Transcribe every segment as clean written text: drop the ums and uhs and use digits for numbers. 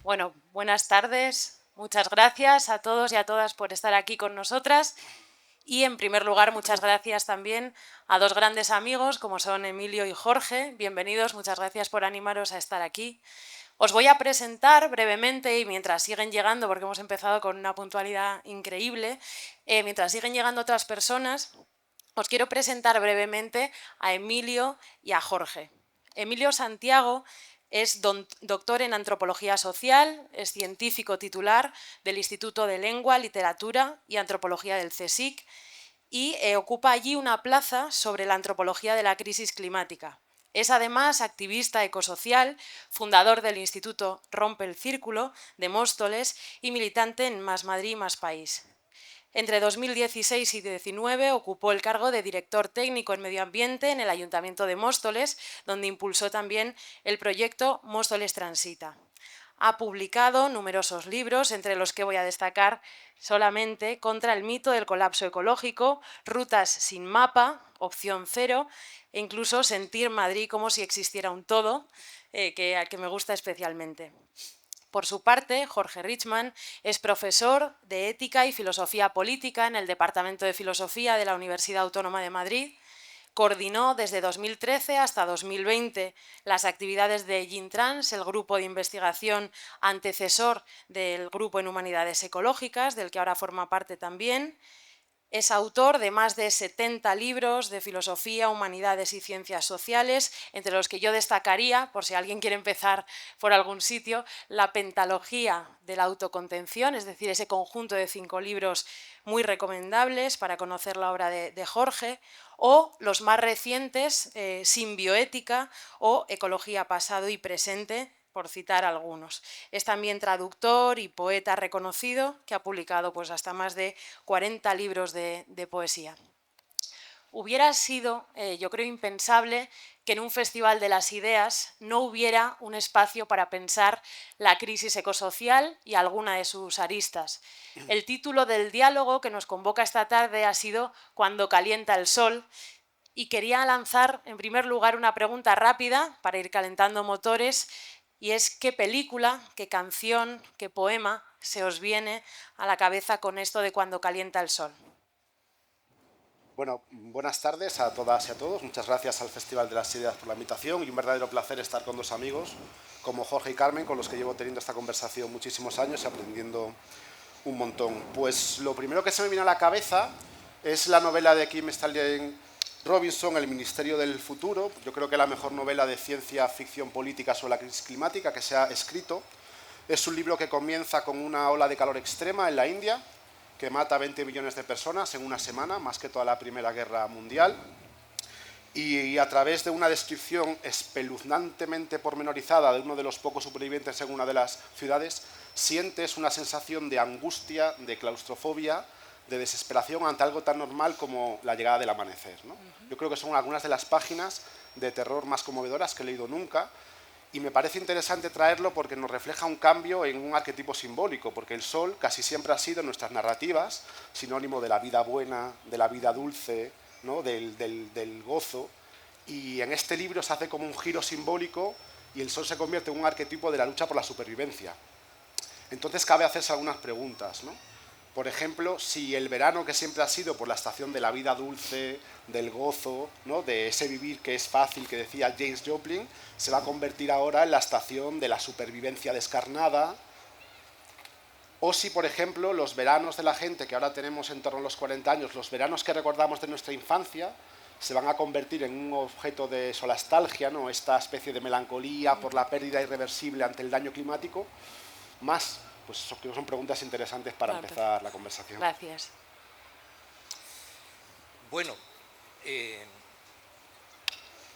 Bueno, buenas tardes. Muchas gracias a todos y a todas por estar aquí con nosotras. Y en primer lugar, muchas gracias también a dos grandes amigos como son Emilio y Jorge. Bienvenidos, muchas gracias por animaros a estar aquí. Os voy a presentar brevemente y mientras siguen llegando, porque hemos empezado con una puntualidad increíble, mientras siguen llegando otras personas, os quiero presentar brevemente a Emilio y a Jorge. Emilio Santiago es doctor en Antropología Social, es científico titular del Instituto de Lengua, Literatura y Antropología del CSIC y ocupa allí una plaza sobre la antropología de la crisis climática. Es además activista ecosocial, fundador del Instituto Rompe el Círculo de Móstoles y militante en Más Madrid, Más País. Entre 2016 y 2019 ocupó el cargo de director técnico en medio ambiente en el Ayuntamiento de Móstoles, donde impulsó también el proyecto Móstoles Transita. Ha publicado numerosos libros, entre los que voy a destacar solamente Contra el mito del colapso ecológico, Rutas sin mapa, Opción cero, e incluso Sentir Madrid como si existiera un todo, que me gusta especialmente. Por su parte, Jorge Richman es profesor de Ética y Filosofía Política en el Departamento de Filosofía de la Universidad Autónoma de Madrid. Coordinó desde 2013 hasta 2020 las actividades de GINTRANS, el grupo de investigación antecesor del Grupo en Humanidades Ecológicas, del que ahora forma parte también. Es autor de más de 70 libros de filosofía, humanidades y ciencias sociales, entre los que yo destacaría, por si alguien quiere empezar por algún sitio, La pentalogía de la autocontención, es decir, ese conjunto de 5 libros muy recomendables para conocer la obra de Jorge, o los más recientes, Simbioética o Ecología pasado y presente, por citar algunos. Es también traductor y poeta reconocido que ha publicado pues, hasta más de 40 libros de poesía. Hubiera sido, yo creo, impensable que en un festival de las ideas no hubiera un espacio para pensar la crisis ecosocial y alguna de sus aristas. El título del diálogo que nos convoca esta tarde ha sido Cuando calienta el sol, y quería lanzar, en primer lugar, una pregunta rápida para ir calentando motores, y es ¿qué película, qué canción, qué poema se os viene a la cabeza con esto de Cuando calienta el sol? Bueno, buenas tardes a todas y a todos. Muchas gracias al Festival de las Ideas por la invitación y un verdadero placer estar con dos amigos como Jorge y Carmen, con los que llevo teniendo esta conversación muchísimos años y aprendiendo un montón. Pues lo primero que se me viene a la cabeza es la novela de Kim Stanley Robinson, El Ministerio del Futuro. Yo creo que la mejor novela de ciencia ficción política sobre la crisis climática que se ha escrito. Es un libro que comienza con una ola de calor extrema en la India, que mata a 20 millones de personas en una semana, más que toda la Primera Guerra Mundial. Y a través de una descripción espeluznantemente pormenorizada de uno de los pocos supervivientes en una de las ciudades, sientes una sensación de angustia, de claustrofobia, de desesperación ante algo tan normal como la llegada del amanecer, ¿no? Yo creo que son algunas de las páginas de terror más conmovedoras que he leído nunca, y me parece interesante traerlo porque nos refleja un cambio en un arquetipo simbólico, porque el sol casi siempre ha sido en nuestras narrativas sinónimo de la vida buena, de la vida dulce, ¿no? del gozo, y en este libro se hace como un giro simbólico y el sol se convierte en un arquetipo de la lucha por la supervivencia. Entonces cabe hacerse algunas preguntas, ¿no? Por ejemplo, si el verano, que siempre ha sido por la estación de la vida dulce, del gozo, ¿no? De ese vivir que es fácil, que decía James Joplin, se va a convertir ahora en la estación de la supervivencia descarnada. O si, por ejemplo, los veranos de la gente que ahora tenemos en torno a los 40 años, los veranos que recordamos de nuestra infancia, se van a convertir en un objeto de solastalgia, ¿no? Esta especie de melancolía por la pérdida irreversible ante el daño climático. Más, pues son preguntas interesantes para Claro, empezar la conversación. gracias. Bueno, eh,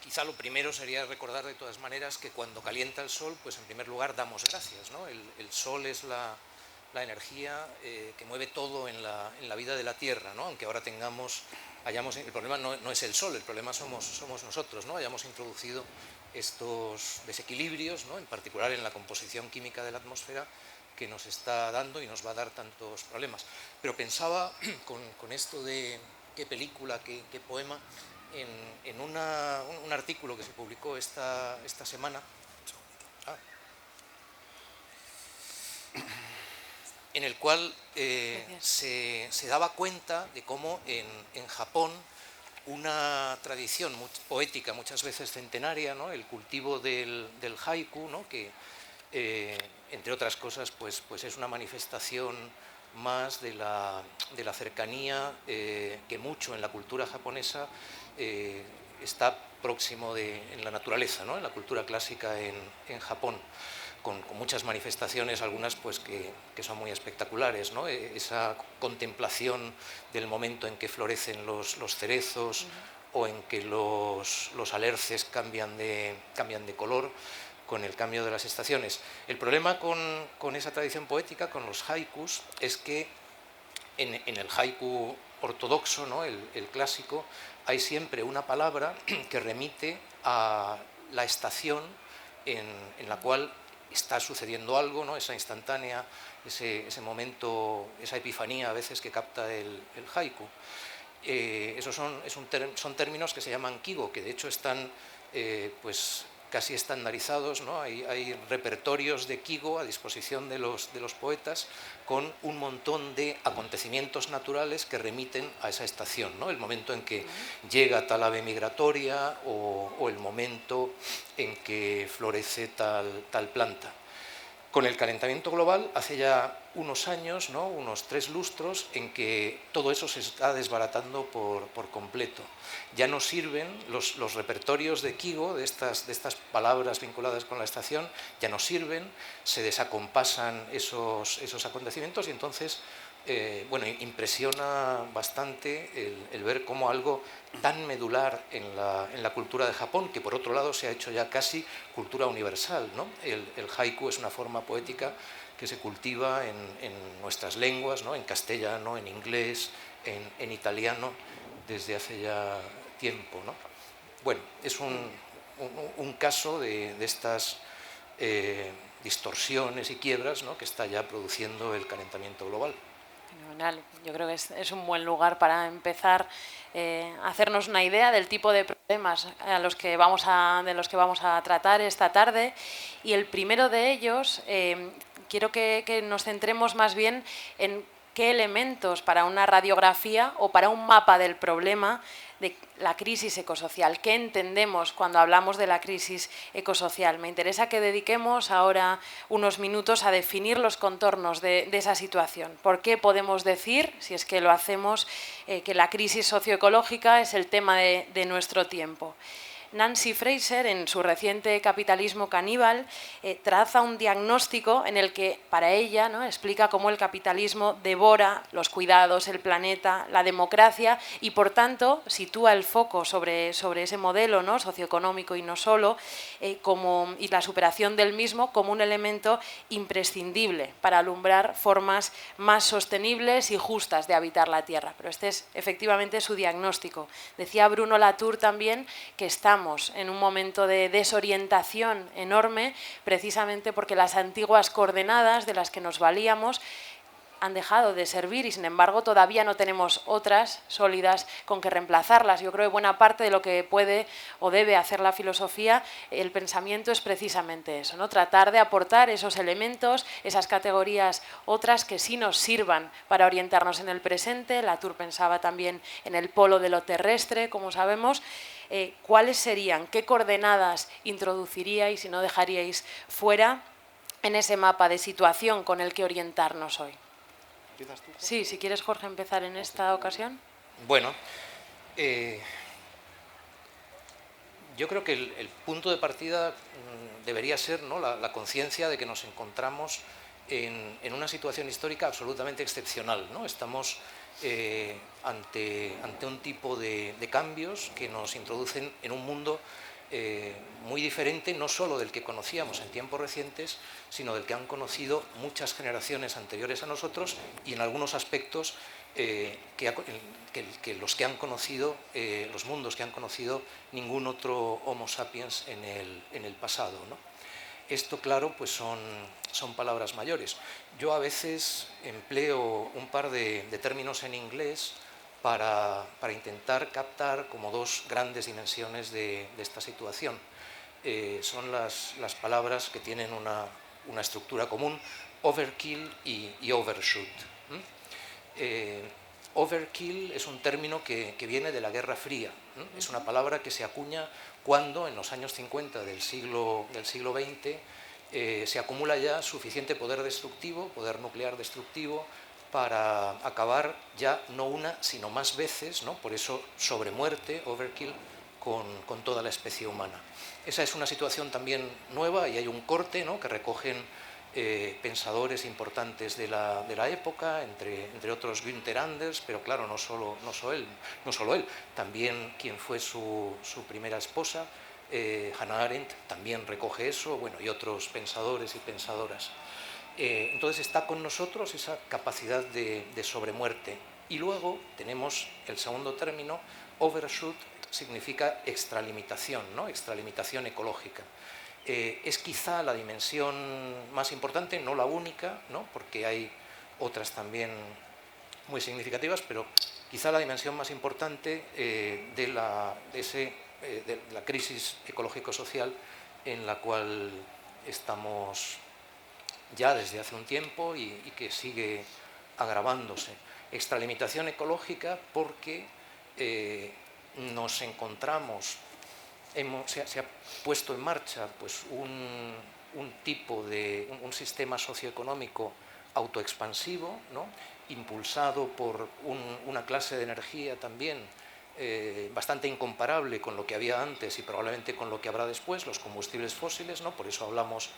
quizá lo primero sería recordar de todas maneras que cuando calienta el sol, pues en primer lugar damos gracias, ¿no? El sol es la energía que mueve todo en la vida de la Tierra, ¿no? Aunque ahora el problema no es el sol, el problema somos nosotros, ¿no? Hayamos introducido estos desequilibrios, ¿no? En particular en la composición química de la atmósfera, que nos está dando y nos va a dar tantos problemas. Pero pensaba con esto de qué película, qué poema, en un artículo que se publicó esta semana. en el cual se daba cuenta de cómo en Japón una tradición poética, muchas veces centenaria, ¿no? El cultivo del haiku, ¿no? Que entre otras cosas pues es una manifestación más de la cercanía que mucho en la cultura japonesa está próximo en la naturaleza, ¿no? En la cultura clásica en Japón, con muchas manifestaciones, algunas pues que son muy espectaculares, ¿no? Esa contemplación del momento en que florecen los cerezos o en que los alerces cambian de color con el cambio de las estaciones. El problema con esa tradición poética, con los haikus, es que en el haiku ortodoxo, ¿no? el clásico, hay siempre una palabra que remite a la estación en la cual está sucediendo algo, ¿no? Esa instantánea, ese momento, esa epifanía a veces que capta el haiku. Esos son términos que se llaman kigo, que de hecho están pues casi estandarizados, ¿no? Hay repertorios de kigo a disposición de los poetas con un montón de acontecimientos naturales que remiten a esa estación, ¿no? El momento en que llega tal ave migratoria o el momento en que florece tal planta. Con el calentamiento global, hace ya unos años, ¿no? Unos 3 lustros, en que todo eso se está desbaratando por completo. Ya no sirven los repertorios de kigo, de estas palabras vinculadas con la estación, ya no sirven, se desacompasan esos acontecimientos y entonces bueno, impresiona bastante el ver cómo algo tan medular en la cultura de Japón, que por otro lado se ha hecho ya casi cultura universal, ¿no? El haiku es una forma poética que se cultiva en nuestras lenguas, ¿no? En castellano, en inglés, en italiano, desde hace ya tiempo, ¿no? Bueno, es un caso de estas distorsiones y quiebras, ¿no? Que está ya produciendo el calentamiento global. Fenomenal. Yo creo que es un buen lugar para empezar a hacernos una idea del tipo de problemas de los que vamos a tratar esta tarde. Y el primero de ellos, quiero que nos centremos más bien en qué elementos para una radiografía o para un mapa del problema de la crisis ecosocial. ¿Qué entendemos cuando hablamos de la crisis ecosocial? Me interesa que dediquemos ahora unos minutos a definir los contornos de esa situación. ¿Por qué podemos decir, si es que lo hacemos, que la crisis socioecológica es el tema de nuestro tiempo? Nancy Fraser, en su reciente Capitalismo caníbal, traza un diagnóstico en el que, para ella, ¿no? explica cómo el capitalismo devora los cuidados, el planeta, la democracia y, por tanto, sitúa el foco sobre ese modelo, ¿no? socioeconómico y no solo, y la superación del mismo como un elemento imprescindible para alumbrar formas más sostenibles y justas de habitar la Tierra. Pero este es efectivamente su diagnóstico. Decía Bruno Latour también que estamos en un momento de desorientación enorme, precisamente porque las antiguas coordenadas de las que nos valíamos han dejado de servir y, sin embargo, todavía no tenemos otras sólidas con que reemplazarlas. Yo creo que buena parte de lo que puede o debe hacer la filosofía, el pensamiento, es precisamente eso, ¿no? Tratar de aportar esos elementos, esas categorías otras que sí nos sirvan para orientarnos en el presente. Latour pensaba también en el polo de lo terrestre, como sabemos. ¿Cuáles serían? ¿Qué coordenadas introduciríais y no dejaríais fuera en ese mapa de situación con el que orientarnos hoy? ¿Empiezas tú? Sí, si quieres, Jorge, empezar en esta ocasión. Bueno, yo creo que el punto de partida debería ser, ¿no? la conciencia de que nos encontramos en una situación histórica absolutamente excepcional, ¿no? Estamos ante un tipo de cambios que nos introducen en un mundo muy diferente, no solo del que conocíamos en tiempos recientes, sino del que han conocido muchas generaciones anteriores a nosotros y en algunos aspectos que los que han conocido, los mundos que han conocido ningún otro Homo sapiens en el pasado, ¿no? Esto, claro, pues son palabras mayores. Yo a veces empleo un par de términos en inglés para intentar captar como dos grandes dimensiones de esta situación. Son las palabras que tienen una estructura común. overkill y overshoot. Overkill es un término que viene de la Guerra Fría. Es una palabra que se acuña cuando en los años 50 del siglo XX se acumula ya suficiente poder destructivo, poder nuclear destructivo, para acabar ya no una, sino más veces, ¿no? Por eso sobremuerte, overkill, con toda la especie humana. Esa es una situación también nueva y hay un corte, ¿no?, que recogen pensadores importantes de la época, entre otros Günther Anders, pero claro, no solo él, también quien fue su primera esposa, Hannah Arendt, también recoge eso, bueno, y otros pensadores y pensadoras. Entonces está con nosotros esa capacidad de sobremuerte. Y luego tenemos el segundo término, overshoot, significa extralimitación, ¿no?, extralimitación ecológica. Es quizá la dimensión más importante, no la única, ¿no?, porque hay otras también muy significativas, pero quizá la dimensión más importante de la crisis ecológico-social en la cual estamos ya desde hace un tiempo y que sigue agravándose. Extralimitación ecológica porque nos encontramos, se ha puesto en marcha pues, un sistema socioeconómico autoexpansivo, ¿no?, impulsado por una clase de energía también bastante incomparable con lo que había antes y probablemente con lo que habrá después, los combustibles fósiles, ¿no? Por eso hablamos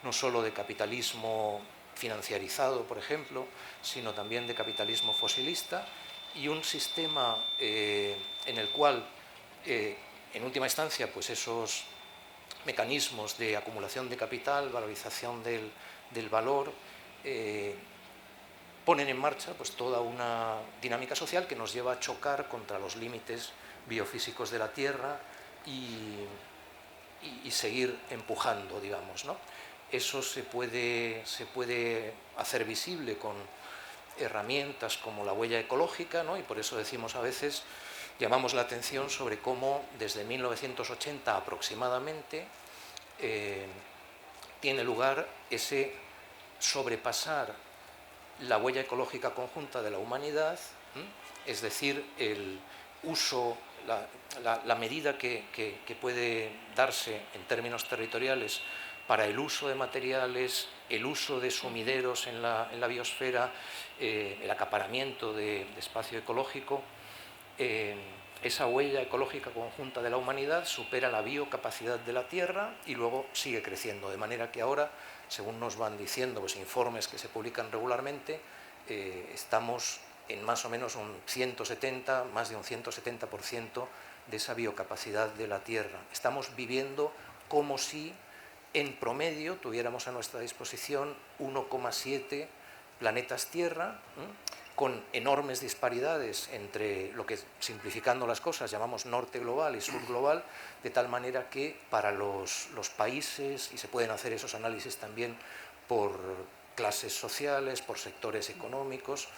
no solo de capitalismo financiarizado, por ejemplo, sino también de capitalismo fosilista, y un sistema en el cual, en última instancia, pues esos mecanismos de acumulación de capital, valorización del valor, ponen en marcha pues, toda una dinámica social que nos lleva a chocar contra los límites biofísicos de la Tierra y seguir empujando, digamos, ¿no? Eso se puede hacer visible con herramientas como la huella ecológica, ¿no? Y por eso decimos a veces, llamamos la atención sobre cómo desde 1980 aproximadamente tiene lugar ese sobrepasar la huella ecológica conjunta de la humanidad, es decir, el uso, la medida que puede darse en términos territoriales para el uso de materiales, el uso de sumideros en la biosfera, el acaparamiento de espacio ecológico. Esa huella ecológica conjunta de la humanidad supera la biocapacidad de la Tierra y luego sigue creciendo, de manera que ahora, según nos van diciendo los informes que se publican regularmente, estamos en más o menos más de un 170% de esa biocapacidad de la Tierra. Estamos viviendo como si en promedio tuviéramos a nuestra disposición 1,7 planetas Tierra, con enormes disparidades entre lo que, simplificando las cosas, llamamos norte global y sur global, de tal manera que para los países, y se pueden hacer esos análisis también por clases sociales, por sectores económicos,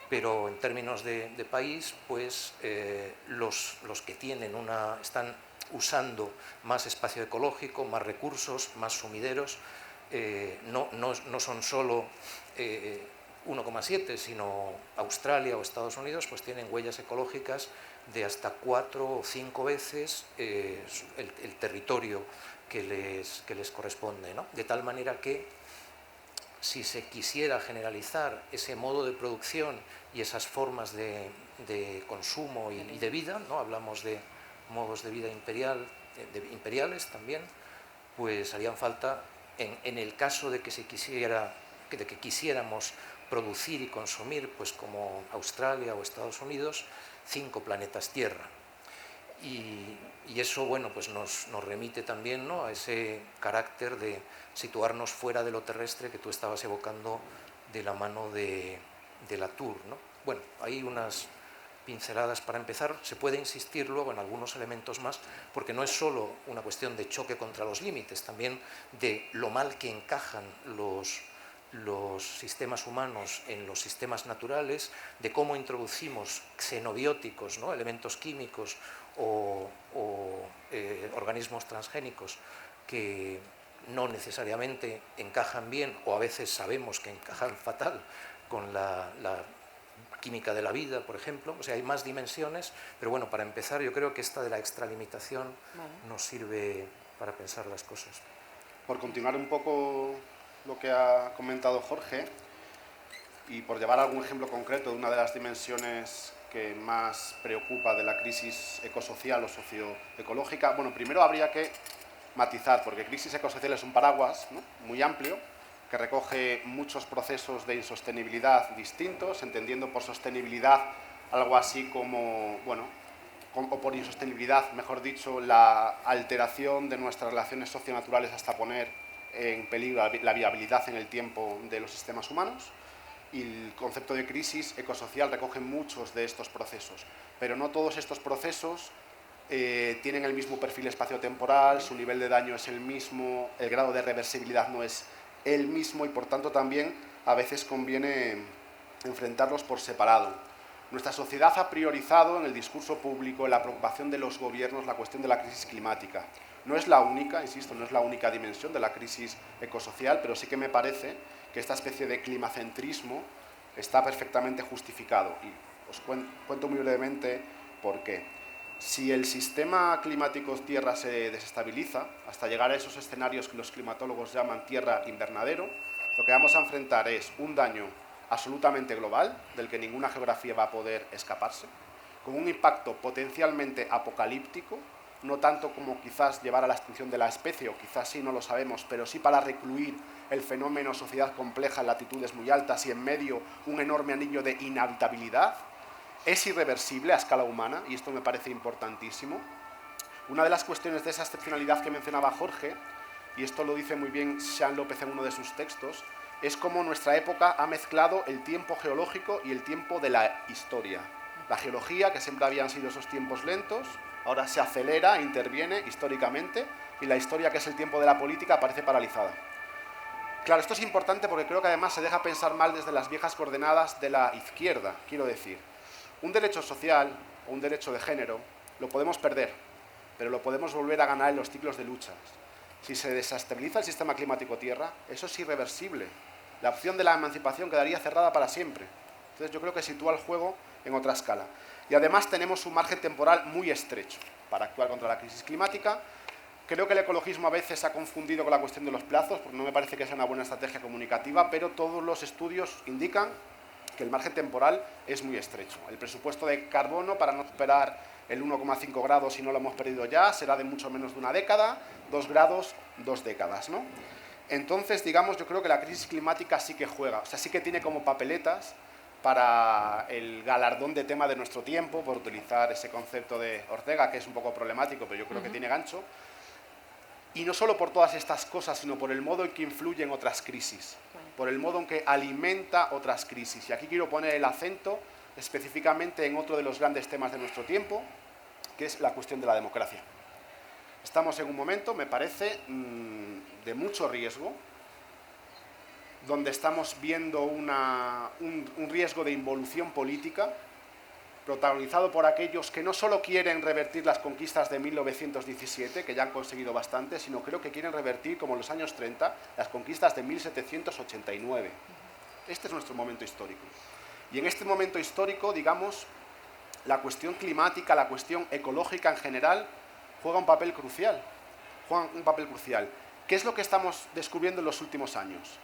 pero en términos de país, pues los que están usando más espacio ecológico, más recursos, más sumideros, no son solo 1,7, sino Australia o Estados Unidos, pues tienen huellas ecológicas de hasta 4 o 5 veces el territorio que les corresponde, ¿no? De tal manera que si se quisiera generalizar ese modo de producción y esas formas de consumo y de vida, ¿no? Hablamos de modos de vida imperiales también, pues harían falta, en el caso de que quisiéramos producir y consumir, pues como Australia o Estados Unidos, 5 planetas Tierra. Y eso, bueno, pues nos remite también, ¿no?, a ese carácter de situarnos fuera de lo terrestre que tú estabas evocando de la mano de Latour, ¿no? Bueno, hay unas pinceladas para empezar. Se puede insistir luego en algunos elementos más, porque no es solo una cuestión de choque contra los límites, también de lo mal que encajan los sistemas humanos en los sistemas naturales, de cómo introducimos xenobióticos, ¿no?, elementos químicos o organismos transgénicos que no necesariamente encajan bien, o a veces sabemos que encajan fatal con la química de la vida, por ejemplo. O sea, hay más dimensiones, pero bueno, para empezar yo creo que esta de la extralimitación nos sirve para pensar las cosas. Por continuar un poco lo que ha comentado Jorge, y por llevar algún ejemplo concreto de una de las dimensiones que más preocupa de la crisis ecosocial o socioecológica, bueno, primero habría que matizar, porque crisis ecosocial es un paraguas, ¿no?, muy amplio, que recoge muchos procesos de insostenibilidad distintos, entendiendo por sostenibilidad algo así como, bueno, o por insostenibilidad, mejor dicho, la alteración de nuestras relaciones socionaturales hasta poner en peligro la viabilidad en el tiempo de los sistemas humanos. Y el concepto de crisis ecosocial recoge muchos de estos procesos, pero no todos estos procesos tienen el mismo perfil espaciotemporal, su nivel de daño es el mismo, el grado de reversibilidad no es el mismo y por tanto también a veces conviene enfrentarlos por separado. Nuestra sociedad ha priorizado en el discurso público, en la preocupación de los gobiernos, la cuestión de la crisis climática. No es la única, insisto, no es la única dimensión de la crisis ecosocial, pero sí que me parece que esta especie de climacentrismo está perfectamente justificado. Y os cuento muy brevemente por qué. Si el sistema climático Tierra se desestabiliza, hasta llegar a esos escenarios que los climatólogos llaman Tierra invernadero, lo que vamos a enfrentar es un daño absolutamente global, del que ninguna geografía va a poder escaparse, con un impacto potencialmente apocalíptico, no tanto como quizás llevar a la extinción de la especie, o quizás sí, no lo sabemos, pero sí para recluir el fenómeno sociedad compleja en latitudes muy altas y en medio un enorme anillo de inhabitabilidad. Es irreversible a escala humana, y esto me parece importantísimo. Una de las cuestiones de esa excepcionalidad que mencionaba Jorge, y esto lo dice muy bien Sean López en uno de sus textos, es cómo nuestra época ha mezclado el tiempo geológico y el tiempo de la historia. La geología, que siempre habían sido esos tiempos lentos, ahora se acelera, interviene históricamente, y la historia, que es el tiempo de la política, aparece paralizada. Claro, esto es importante porque creo que además se deja pensar mal desde las viejas coordenadas de la izquierda, quiero decir. Un derecho social o un derecho de género lo podemos perder, pero lo podemos volver a ganar en los ciclos de luchas. Si se desestabiliza el sistema climático Tierra, eso es irreversible. La opción de la emancipación quedaría cerrada para siempre. Entonces yo creo que sitúa el juego en otra escala. Y además tenemos un margen temporal muy estrecho para actuar contra la crisis climática. Creo que el ecologismo a veces se ha confundido con la cuestión de los plazos, porque no me parece que sea una buena estrategia comunicativa, pero todos los estudios indican que el margen temporal es muy estrecho. El presupuesto de carbono, para no superar el 1,5 grados, si no lo hemos perdido ya, será de mucho menos de una década, 2 grados, 2 décadas, ¿no? Entonces, digamos, yo creo que la crisis climática sí que juega, o sea, sí que tiene como papeletas para el galardón de tema de nuestro tiempo, por utilizar ese concepto de Ortega, que es un poco problemático, pero yo creo que tiene gancho. Y no solo por todas estas cosas, sino por el modo en que influye en otras crisis, por el modo en que alimenta otras crisis. Y aquí quiero poner el acento específicamente en otro de los grandes temas de nuestro tiempo, que es la cuestión de la democracia. Estamos en un momento, me parece, de mucho riesgo, donde estamos viendo un riesgo de involución política, protagonizado por aquellos que no solo quieren revertir las conquistas de 1917, que ya han conseguido bastante, sino creo que quieren revertir, como en los años 30, las conquistas de 1789. Este es nuestro momento histórico. Y en este momento histórico, digamos, la cuestión climática, la cuestión ecológica en general, juega un papel crucial. ¿Qué es lo que estamos descubriendo en los últimos años?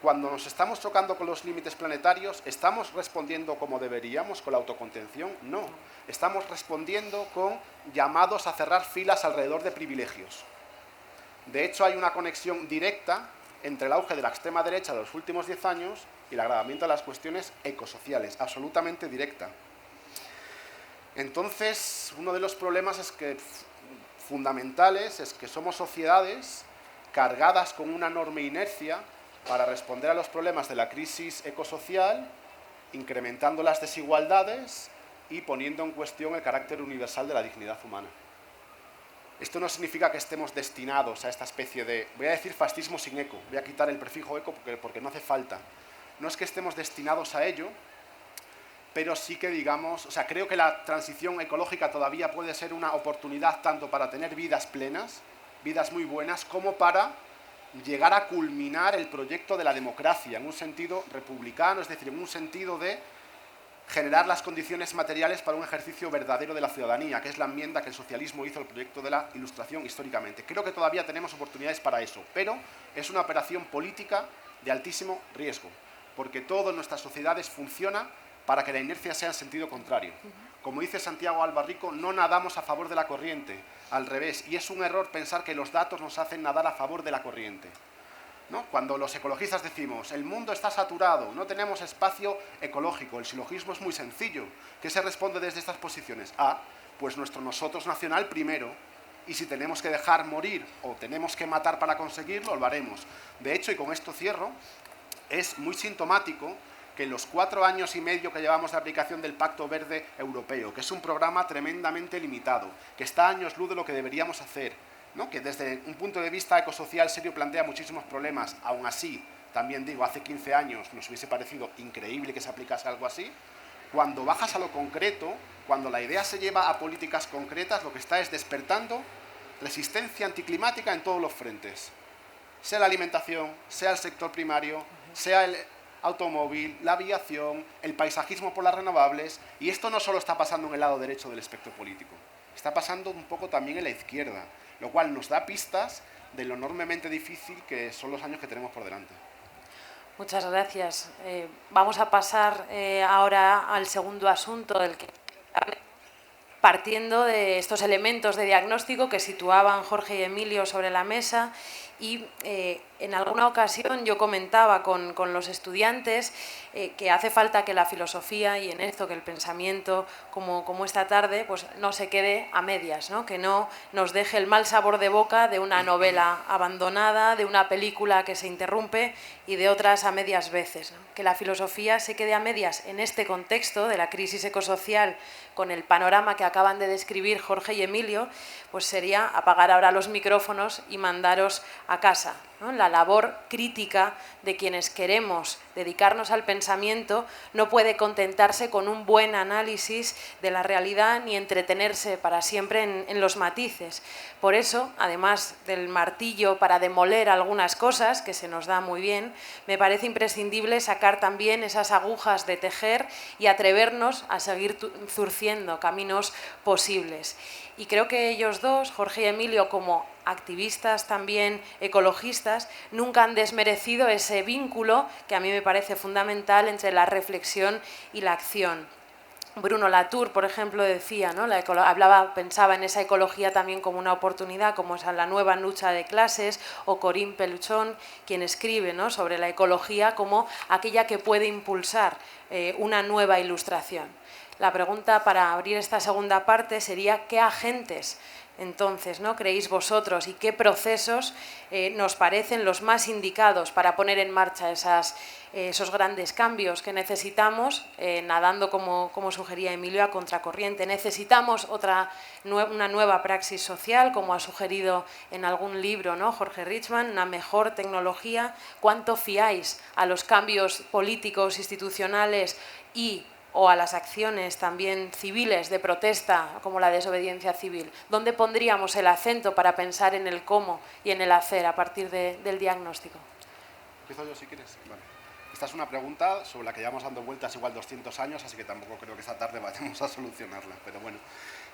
Cuando nos estamos chocando con los límites planetarios, ¿estamos respondiendo como deberíamos con la autocontención? No. Estamos respondiendo con llamados a cerrar filas alrededor de privilegios. De hecho, hay una conexión directa entre el auge de la extrema derecha de los últimos 10 años y el agravamiento de las cuestiones ecosociales, absolutamente directa. Entonces, uno de los problemas fundamentales es que somos sociedades cargadas con una enorme inercia para responder a los problemas de la crisis ecosocial, incrementando las desigualdades y poniendo en cuestión el carácter universal de la dignidad humana. Esto no significa que estemos destinados a esta especie de, voy a decir fascismo sin eco, voy a quitar el prefijo eco porque no hace falta. No es que estemos destinados a ello, pero sí que digamos, o sea, creo que la transición ecológica todavía puede ser una oportunidad tanto para tener vidas plenas, vidas muy buenas, como para llegar a culminar el proyecto de la democracia en un sentido republicano, es decir, en un sentido de generar las condiciones materiales para un ejercicio verdadero de la ciudadanía, que es la enmienda que el socialismo hizo al proyecto de la Ilustración históricamente. Creo que todavía tenemos oportunidades para eso, pero es una operación política de altísimo riesgo, porque todo en nuestras sociedades funciona para que la inercia sea en sentido contrario. Como dice Santiago Albarrico, no nadamos a favor de la corriente, al revés, y es un error pensar que los datos nos hacen nadar a favor de la corriente, ¿no? Cuando los ecologistas decimos, el mundo está saturado, no tenemos espacio ecológico, el silogismo es muy sencillo. ¿Qué se responde desde estas posiciones? Pues nuestro nosotros nacional primero, y si tenemos que dejar morir o tenemos que matar para conseguirlo, lo haremos. De hecho, y con esto cierro, es muy sintomático que en los 4 años y medio que llevamos de aplicación del Pacto Verde Europeo, que es un programa tremendamente limitado, que está a años luz de lo que deberíamos hacer, ¿no? Que desde un punto de vista ecosocial serio plantea muchísimos problemas, aún así, también digo, hace 15 años nos hubiese parecido increíble que se aplicase algo así. Cuando bajas a lo concreto, cuando la idea se lleva a políticas concretas, lo que está es despertando resistencia anticlimática en todos los frentes, sea la alimentación, sea el sector primario, sea el automóvil, la aviación, el paisajismo por las renovables, y esto no solo está pasando en el lado derecho del espectro político, está pasando un poco también en la izquierda, lo cual nos da pistas de lo enormemente difícil que son los años que tenemos por delante. Muchas gracias. Vamos a pasar ahora al segundo asunto del que partiendo de estos elementos de diagnóstico que situaban Jorge y Emilio sobre la mesa. Y en alguna ocasión yo comentaba con los estudiantes que hace falta que la filosofía y en esto que el pensamiento, como esta tarde, pues no se quede a medias, ¿no? Que no nos deje el mal sabor de boca de una novela abandonada, de una película que se interrumpe y de otras a medias veces, ¿no? Que la filosofía se quede a medias en este contexto de la crisis ecosocial con el panorama que acaban de describir Jorge y Emilio, pues sería apagar ahora los micrófonos y mandaros a casa, ¿no? La labor crítica de quienes queremos dedicarnos al pensamiento no puede contentarse con un buen análisis de la realidad ni entretenerse para siempre en los matices. Por eso, además del martillo para demoler algunas cosas, que se nos da muy bien, me parece imprescindible sacar también esas agujas de tejer y atrevernos a seguir zurciendo caminos posibles. Y creo que ellos dos, Jorge y Emilio, como activistas también ecologistas, nunca han desmerecido ese vínculo que a mí me parece fundamental entre la reflexión y la acción. Bruno Latour, por ejemplo, decía, ¿no? Pensaba en esa ecología también como una oportunidad, como esa la nueva lucha de clases, o Corinne Peluchon, quien escribe, ¿no? Sobre la ecología como aquella que puede impulsar una nueva ilustración. La pregunta para abrir esta segunda parte sería ¿qué agentes entonces, ¿no? creéis vosotros y qué procesos nos parecen los más indicados para poner en marcha esos grandes cambios que necesitamos, nadando, como sugería Emilio, a contracorriente? Necesitamos una nueva praxis social, como ha sugerido en algún libro, ¿no? Jorge Richman, una mejor tecnología. ¿Cuánto fiáis a los cambios políticos, institucionales o a las acciones también civiles de protesta, como la desobediencia civil? ¿Dónde pondríamos el acento para pensar en el cómo y en el hacer a partir del diagnóstico? Empiezo yo si quieres. Vale. Esta es una pregunta sobre la que llevamos dando vueltas igual 200 años, así que tampoco creo que esta tarde vayamos a solucionarla. Pero bueno,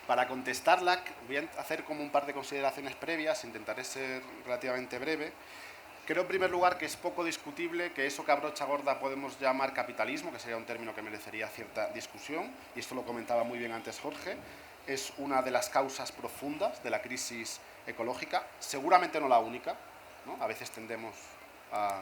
para contestarla voy a hacer como un par de consideraciones previas, intentaré ser relativamente breve. Creo, en primer lugar, que es poco discutible que eso que a brocha gorda podemos llamar capitalismo, que sería un término que merecería cierta discusión, y esto lo comentaba muy bien antes Jorge, es una de las causas profundas de la crisis ecológica, seguramente no la única, ¿no? A veces tendemos a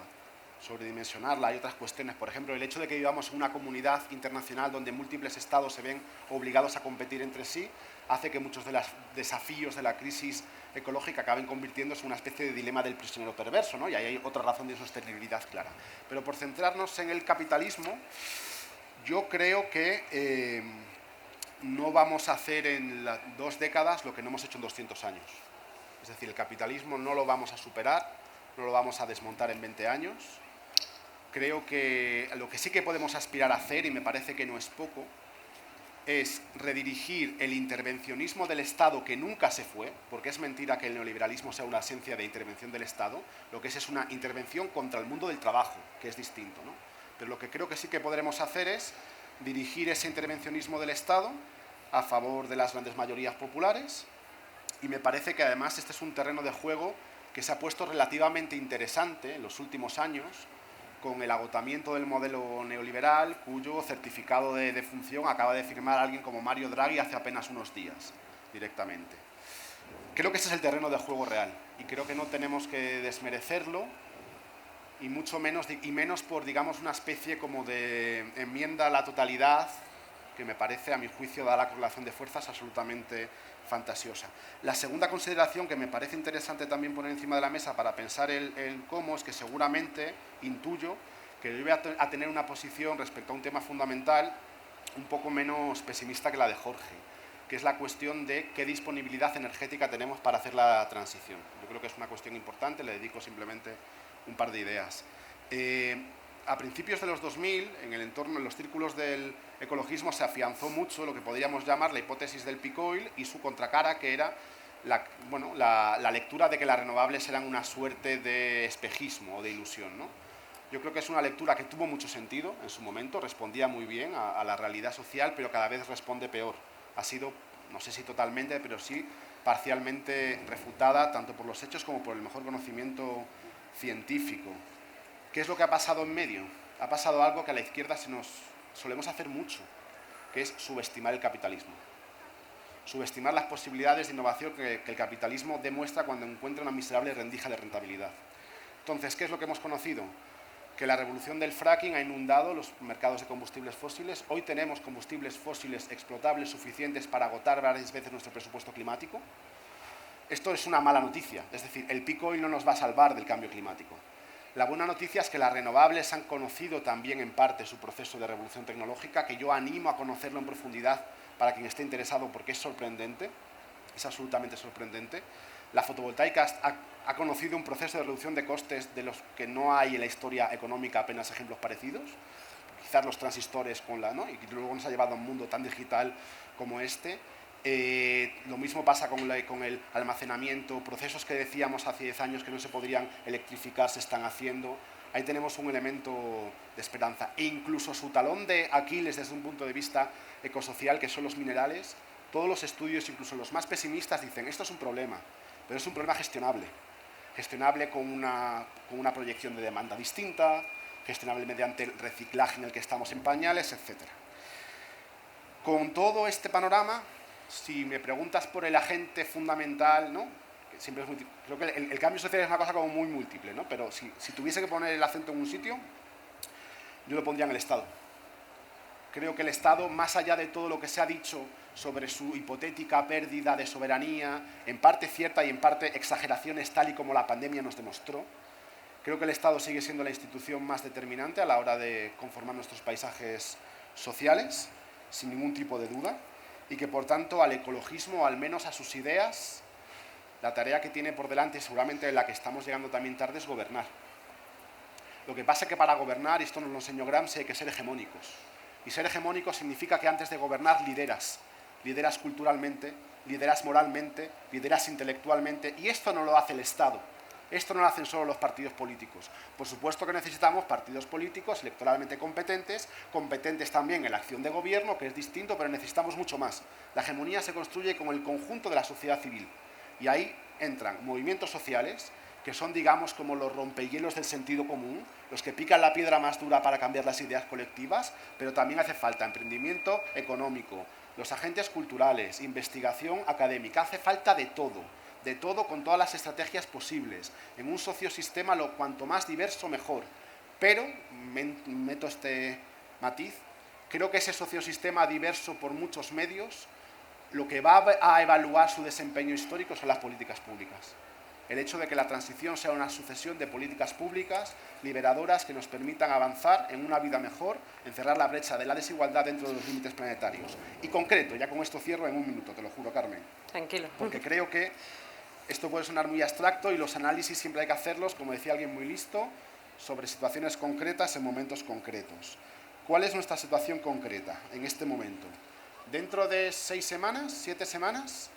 sobredimensionarla. Hay otras cuestiones, por ejemplo, el hecho de que vivamos en una comunidad internacional donde múltiples estados se ven obligados a competir entre sí, hace que muchos de los desafíos de la crisis ecológica acaben convirtiéndose en una especie de dilema del prisionero perverso, ¿no? Y ahí hay otra razón de sostenibilidad clara. Pero por centrarnos en el capitalismo, yo creo que no vamos a hacer en 2 décadas lo que no hemos hecho en 200 años. Es decir, el capitalismo no lo vamos a superar, no lo vamos a desmontar en 20 años. Creo que lo que sí que podemos aspirar a hacer, y me parece que no es poco, es redirigir el intervencionismo del Estado, que nunca se fue, porque es mentira que el neoliberalismo sea una esencia de intervención del Estado. Lo que es una intervención contra el mundo del trabajo, que es distinto, ¿no? Pero lo que creo que sí que podremos hacer es dirigir ese intervencionismo del Estado a favor de las grandes mayorías populares, y me parece que además este es un terreno de juego que se ha puesto relativamente interesante en los últimos años, con el agotamiento del modelo neoliberal, cuyo certificado de defunción acaba de firmar alguien como Mario Draghi hace apenas unos días, directamente. Creo que ese es el terreno de juego real, y creo que no tenemos que desmerecerlo, y mucho menos, por, digamos, una especie como de enmienda a la totalidad, que me parece, a mi juicio, da la correlación de fuerzas absolutamente fantasiosa. La segunda consideración que me parece interesante también poner encima de la mesa para pensar el cómo es que seguramente, intuyo, que yo voy a tener una posición respecto a un tema fundamental un poco menos pesimista que la de Jorge, que es la cuestión de qué disponibilidad energética tenemos para hacer la transición. Yo creo que es una cuestión importante, le dedico simplemente un par de ideas. A principios de los 2000, en los círculos del ecologismo, se afianzó mucho lo que podríamos llamar la hipótesis del peak oil y su contracara, que era la lectura de que las renovables eran una suerte de espejismo o de ilusión, ¿no? Yo creo que es una lectura que tuvo mucho sentido en su momento, respondía muy bien a la realidad social, pero cada vez responde peor. Ha sido, no sé si totalmente, pero sí parcialmente refutada, tanto por los hechos como por el mejor conocimiento científico. ¿Qué es lo que ha pasado en medio? Ha pasado algo que a la izquierda solemos hacer mucho, que es subestimar el capitalismo. Subestimar las posibilidades de innovación que el capitalismo demuestra cuando encuentra una miserable rendija de rentabilidad. Entonces, ¿qué es lo que hemos conocido? Que la revolución del fracking ha inundado los mercados de combustibles fósiles. Hoy tenemos combustibles fósiles explotables suficientes para agotar varias veces nuestro presupuesto climático. Esto es una mala noticia, es decir, el peak oil no nos va a salvar del cambio climático. La buena noticia es que las renovables han conocido también en parte su proceso de revolución tecnológica, que yo animo a conocerlo en profundidad para quien esté interesado, porque es sorprendente, es absolutamente sorprendente. La fotovoltaica ha conocido un proceso de reducción de costes de los que no hay en la historia económica apenas ejemplos parecidos. Quizás los transistores ¿no? Y luego nos ha llevado a un mundo tan digital como este. Lo mismo pasa con el almacenamiento, procesos que decíamos hace 10 años que no se podrían electrificar, se están haciendo. Ahí tenemos un elemento de esperanza. E incluso su talón de Aquiles desde un punto de vista ecosocial, que son los minerales, todos los estudios, incluso los más pesimistas, dicen esto es un problema, pero es un problema gestionable. Gestionable con una proyección de demanda distinta, gestionable mediante el reciclaje en el que estamos en pañales, etc. Con todo este panorama, si me preguntas por el agente fundamental, ¿no? Que siempre es creo que el cambio social es una cosa como muy múltiple, ¿no? Pero si tuviese que poner el acento en un sitio, yo lo pondría en el Estado. Creo que el Estado, más allá de todo lo que se ha dicho sobre su hipotética pérdida de soberanía, en parte cierta y en parte exageraciones tal y como la pandemia nos demostró, creo que el Estado sigue siendo la institución más determinante a la hora de conformar nuestros paisajes sociales, sin ningún tipo de duda, y que por tanto al ecologismo, o al menos a sus ideas, la tarea que tiene por delante, seguramente en la que estamos llegando también tarde, es gobernar. Lo que pasa es que para gobernar, y esto nos lo enseñó Gramsci, hay que ser hegemónicos. Y ser hegemónico significa que antes de gobernar lideras. Lideras culturalmente, lideras moralmente, lideras intelectualmente, y esto no lo hace el Estado. Esto no lo hacen solo los partidos políticos. Por supuesto que necesitamos partidos políticos electoralmente competentes, competentes también en la acción de gobierno, que es distinto, pero necesitamos mucho más. La hegemonía se construye con el conjunto de la sociedad civil. Y ahí entran movimientos sociales, que son, digamos, como los rompehielos del sentido común, los que pican la piedra más dura para cambiar las ideas colectivas, pero también hace falta emprendimiento económico, los agentes culturales, investigación académica, hace falta de todo con todas las estrategias posibles, en un sociosistema cuanto más diverso mejor. Pero, meto este matiz, creo que ese sociosistema diverso por muchos medios, lo que va a evaluar su desempeño histórico son las políticas públicas. El hecho de que la transición sea una sucesión de políticas públicas liberadoras que nos permitan avanzar en una vida mejor, en cerrar la brecha de la desigualdad dentro de los límites planetarios. Y concreto, ya con esto cierro en un minuto, te lo juro, Carmen. Tranquilo. Porque creo que esto puede sonar muy abstracto y los análisis siempre hay que hacerlos, como decía alguien muy listo, sobre situaciones concretas en momentos concretos. ¿Cuál es nuestra situación concreta en este momento? dentro de 6 semanas, 7 semanas,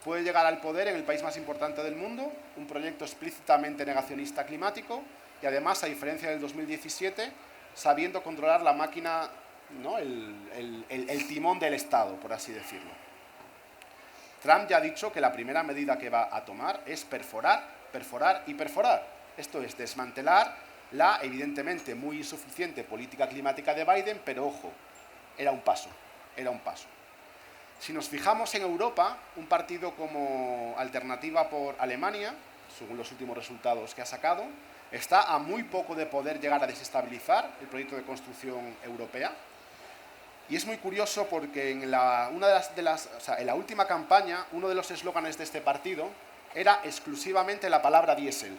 puede llegar al poder en el país más importante del mundo, un proyecto explícitamente negacionista climático y además, a diferencia del 2017, sabiendo controlar la máquina, ¿no? el timón del Estado, por así decirlo. Trump ya ha dicho que la primera medida que va a tomar es perforar, perforar y perforar. Esto es desmantelar la, evidentemente, muy insuficiente política climática de Biden, pero ojo, era un paso, era un paso. Si nos fijamos en Europa, un partido como Alternativa por Alemania, según los últimos resultados que ha sacado, está a muy poco de poder llegar a desestabilizar el proyecto de construcción europea. Y es muy curioso porque en la última campaña, uno de los eslóganes de este partido era exclusivamente la palabra diésel.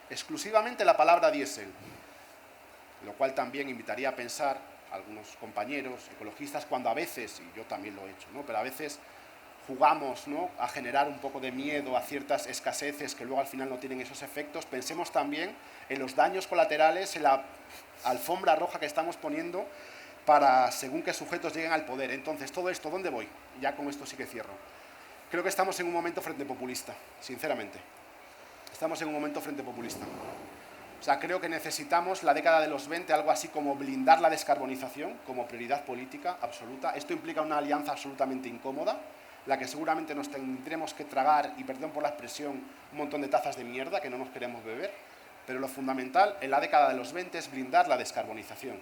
Exclusivamente la palabra diésel. Lo cual también invitaría a pensar a algunos compañeros ecologistas cuando a veces, y yo también lo he hecho, ¿no? Pero a veces jugamos, ¿no?, a generar un poco de miedo a ciertas escaseces que luego al final no tienen esos efectos. Pensemos también en los daños colaterales, en la alfombra roja que estamos poniendo para según qué sujetos lleguen al poder. Entonces, todo esto, ¿dónde voy? Ya con esto sí que cierro. Creo que estamos en un momento frente populista, sinceramente. Estamos en un momento frente populista. O sea, creo que necesitamos la década de los 20, algo así como blindar la descarbonización como prioridad política absoluta. Esto implica una alianza absolutamente incómoda, la que seguramente nos tendremos que tragar, y perdón por la expresión, un montón de tazas de mierda que no nos queremos beber, pero lo fundamental en la década de los 20 es blindar la descarbonización.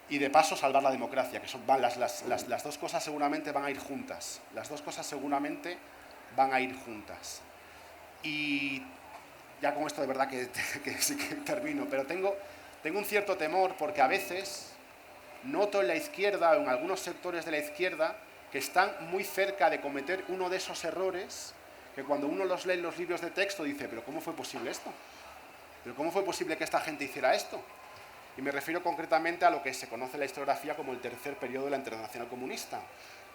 Y de paso salvar la democracia, que van las dos cosas seguramente van a ir juntas. Las dos cosas seguramente van a ir juntas. Y ya con esto de verdad que sí que termino, pero tengo un cierto temor porque a veces noto en la izquierda o en algunos sectores de la izquierda que están muy cerca de cometer uno de esos errores que cuando uno los lee en los libros de texto dice, ¿pero cómo fue posible esto? ¿Pero cómo fue posible que esta gente hiciera esto? Y me refiero concretamente a lo que se conoce en la historiografía como el tercer periodo de la Internacional Comunista,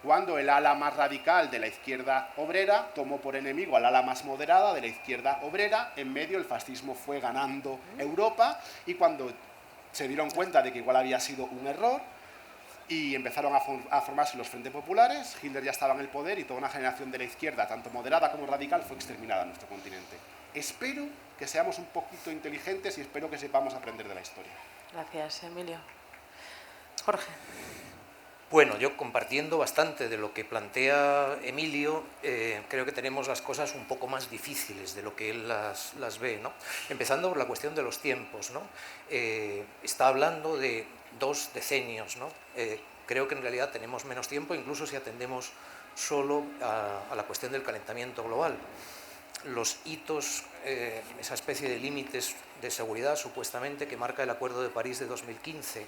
cuando el ala más radical de la izquierda obrera tomó por enemigo al ala más moderada de la izquierda obrera, en medio el fascismo fue ganando Europa, y cuando se dieron cuenta de que igual había sido un error y empezaron a formarse los frentes populares, Hitler ya estaba en el poder y toda una generación de la izquierda, tanto moderada como radical, fue exterminada en nuestro continente. Espero que seamos un poquito inteligentes y espero que sepamos aprender de la historia. Gracias, Emilio. Jorge. Bueno, yo compartiendo bastante de lo que plantea Emilio, creo que tenemos las cosas un poco más difíciles de lo que él las ve, ¿no? Empezando por la cuestión de los tiempos, ¿no? Está hablando de 2 decenios, ¿no? Creo que en realidad tenemos menos tiempo, incluso si atendemos solo a la cuestión del calentamiento global. Los hitos, esa especie de límites de seguridad supuestamente que marca el Acuerdo de París de 2015,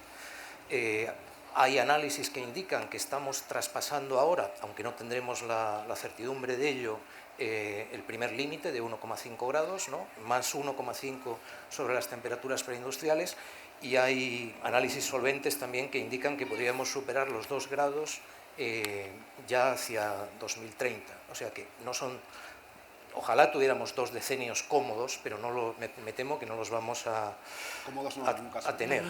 hay análisis que indican que estamos traspasando ahora, aunque no tendremos la certidumbre de ello, el primer límite de 1,5 grados, ¿no?, más 1,5 sobre las temperaturas preindustriales, y hay análisis solventes también que indican que podríamos superar los 2 grados ya hacia 2030. O sea que no son... Ojalá tuviéramos 2 decenios cómodos, pero me temo que no los vamos a tener.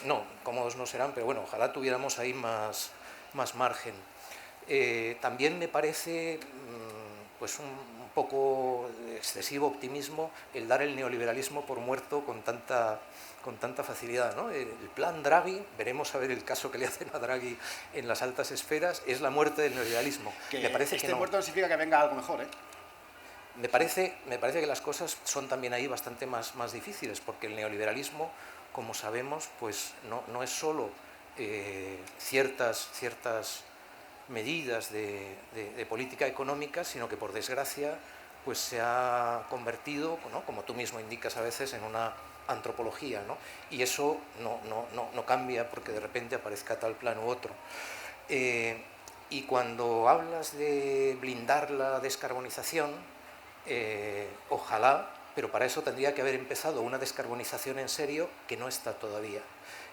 No, cómodos no serán, pero bueno, ojalá tuviéramos ahí más margen. También me parece pues un poco excesivo optimismo el dar el neoliberalismo por muerto con tanta facilidad, ¿no? El plan Draghi, veremos a ver el caso que le hacen a Draghi en las altas esferas, es la muerte del neoliberalismo. Me parece que no. Muerto no significa que venga algo mejor, ¿eh? Me parece que las cosas son también ahí bastante más difíciles, porque el neoliberalismo, como sabemos, pues no es solo ciertas medidas de política económica, sino que por desgracia pues se ha convertido, ¿no?, como tú mismo indicas a veces, en una antropología, ¿no? Y eso no cambia porque de repente aparezca tal plan u otro. Y cuando hablas de blindar la descarbonización, ojalá, pero para eso tendría que haber empezado una descarbonización en serio que no está todavía.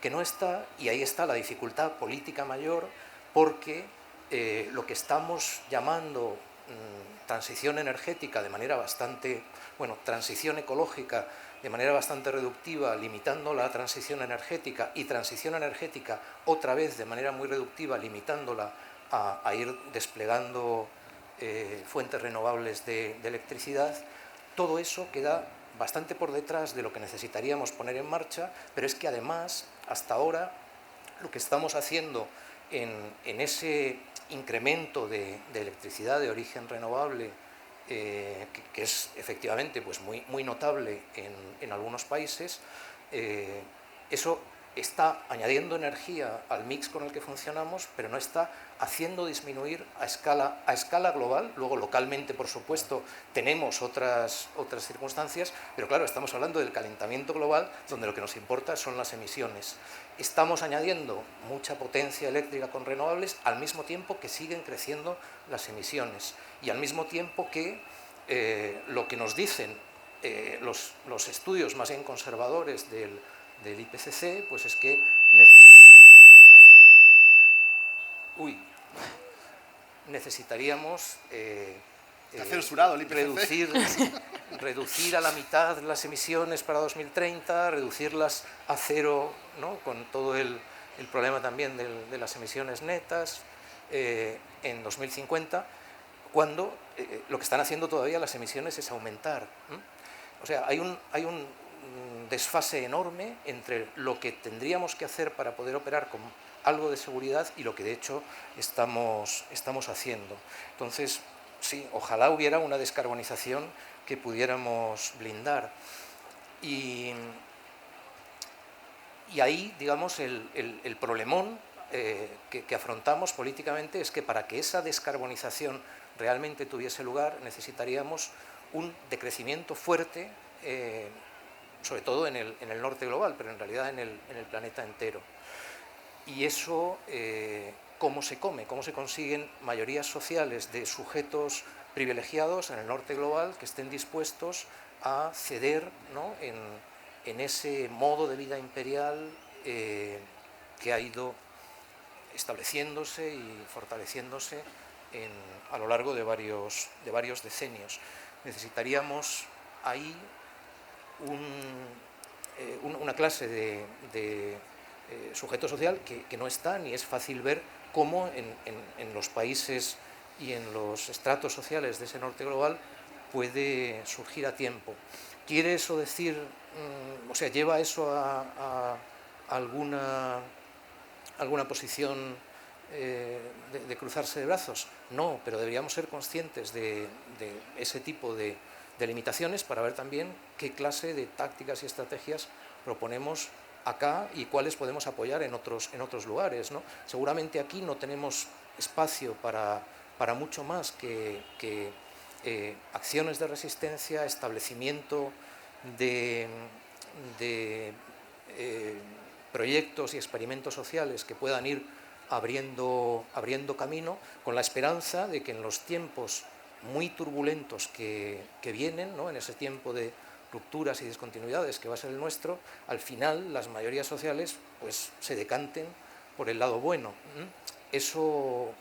Que no está, y ahí está la dificultad política mayor, porque lo que estamos llamando transición energética de manera bastante, bueno, transición ecológica de manera bastante reductiva, limitando la transición energética, y transición energética otra vez de manera muy reductiva, limitándola a ir desplegando fuentes renovables de electricidad, todo eso queda bastante por detrás de lo que necesitaríamos poner en marcha, pero es que además, hasta ahora, lo que estamos haciendo en ese incremento de electricidad de origen renovable, que es efectivamente pues muy notable en algunos países, eso está añadiendo energía al mix con el que funcionamos, pero no está haciendo disminuir a escala global. Luego, localmente, por supuesto, tenemos otras circunstancias, pero claro, estamos hablando del calentamiento global, donde lo que nos importa son las emisiones. Estamos añadiendo mucha potencia eléctrica con renovables, al mismo tiempo que siguen creciendo las emisiones, y al mismo tiempo que lo que nos dicen los estudios más bien conservadores del IPCC, pues es que necesitaríamos Está censurado el IPCC. reducir a la mitad las emisiones para 2030, reducirlas a cero, ¿no?, con todo el problema también de las emisiones netas en 2050, cuando lo que están haciendo todavía las emisiones es aumentar. O sea, hay un desfase enorme entre lo que tendríamos que hacer para poder operar con algo de seguridad y lo que de hecho estamos haciendo. Entonces, sí, ojalá hubiera una descarbonización que pudiéramos blindar. Y ahí, digamos, el problemón que afrontamos políticamente es que para que esa descarbonización realmente tuviese lugar necesitaríamos un decrecimiento fuerte, sobre todo en el norte global, pero en realidad en el planeta entero. Y eso, ¿cómo se come? ¿Cómo se consiguen mayorías sociales de sujetos privilegiados en el norte global que estén dispuestos a ceder, ¿no?, en ese modo de vida imperial que ha ido estableciéndose y fortaleciéndose a lo largo de varios decenios? Necesitaríamos ahí una clase de sujeto social que no está, ni es fácil ver cómo en los países y en los estratos sociales de ese norte global puede surgir a tiempo. ¿Quiere eso decir, o sea, lleva eso a alguna posición de cruzarse de brazos? No, pero deberíamos ser conscientes de ese tipo de limitaciones para ver también qué clase de tácticas y estrategias proponemos acá y cuáles podemos apoyar en otros lugares, ¿no? Seguramente aquí no tenemos espacio para mucho más que acciones de resistencia, establecimiento de proyectos y experimentos sociales que puedan ir abriendo camino, con la esperanza de que en los tiempos muy turbulentos que vienen, ¿no?, en ese tiempo de rupturas y discontinuidades que va a ser el nuestro, al final las mayorías sociales pues se decanten por el lado bueno. Eso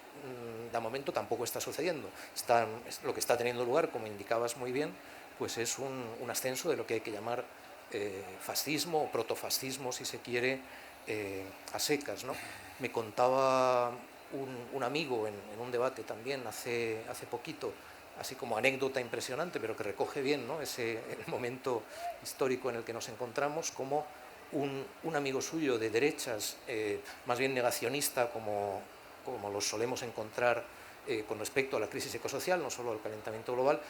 de momento tampoco está sucediendo. Lo que está teniendo lugar, como indicabas muy bien, pues es un ascenso de lo que hay que llamar fascismo o protofascismo, si se quiere, a secas, ¿no? Me contaba un amigo en un debate también hace poquito, así como anécdota impresionante, pero que recoge bien, ¿no?, el momento histórico en el que nos encontramos, como un amigo suyo de derechas, más bien negacionista, como los solemos encontrar con respecto a la crisis ecosocial, no solo al calentamiento global,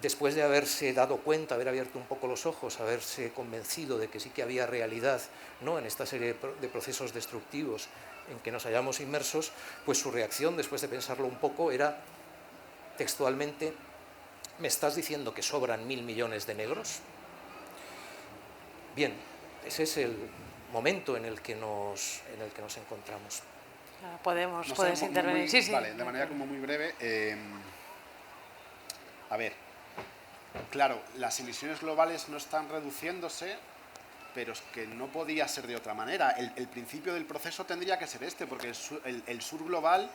después de haberse dado cuenta, haber abierto un poco los ojos, haberse convencido de que sí que había realidad, ¿no?, en esta serie de procesos destructivos en que nos hallamos inmersos, pues su reacción, después de pensarlo un poco, era textualmente: ¿me estás diciendo que sobran 1.000 millones de negros? Bien, ese es el momento en el que nos encontramos. Puedes intervenir. Sí. Vale, de manera como muy breve. A ver, claro, las emisiones globales no están reduciéndose, pero es que no podía ser de otra manera. El principio del proceso tendría que ser este, porque el sur global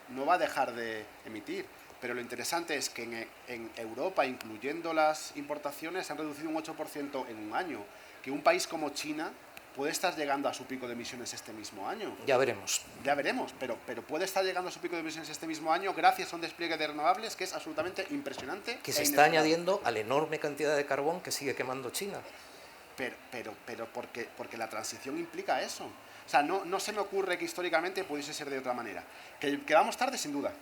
no va a dejar de emitir. pero lo interesante es que en Europa, incluyendo las importaciones, se han reducido un 8% en un año, que un país como China puede estar llegando a su pico de emisiones este mismo año. Ya veremos. Ya veremos, pero puede estar llegando a su pico de emisiones este mismo año gracias a un despliegue de renovables que es absolutamente impresionante. Que se está añadiendo a la enorme cantidad de carbón que sigue quemando China. Pero porque la transición implica eso. O sea, no se me ocurre que históricamente pudiese ser de otra manera. Que vamos tarde, sin duda.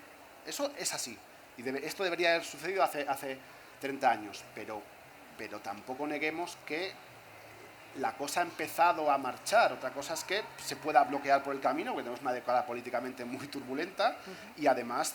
Eso es así. Y esto debería haber sucedido hace 30 años. Pero tampoco neguemos que la cosa ha empezado a marchar. Otra cosa es que se pueda bloquear por el camino, porque tenemos una década políticamente muy turbulenta, y además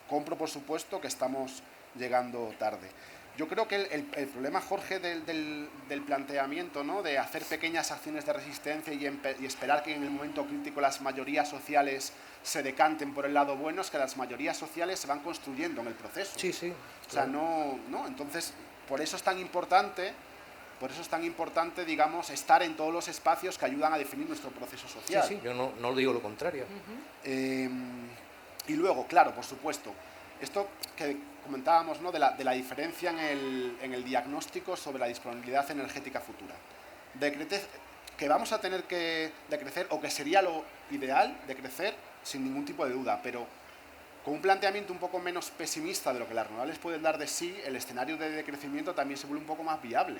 compro, por supuesto, que estamos llegando tarde. Yo creo que el problema, Jorge, del planteamiento, ¿no?, de hacer pequeñas acciones de resistencia y esperar que en el momento crítico las mayorías sociales se decanten por el lado bueno, es que las mayorías sociales se van construyendo en el proceso. Sí, sí. O sea, no, entonces, por eso es tan importante, digamos, estar en todos los espacios que ayudan a definir nuestro proceso social. Sí, yo no digo lo contrario. Y luego, claro, por supuesto, esto que comentábamos, ¿no?, de la diferencia en el diagnóstico sobre la disponibilidad energética futura. Que vamos a tener que decrecer, o que sería lo ideal, decrecer sin ningún tipo de duda, pero con un planteamiento un poco menos pesimista de lo que las renovables pueden dar de sí, el escenario de decrecimiento también se vuelve un poco más viable.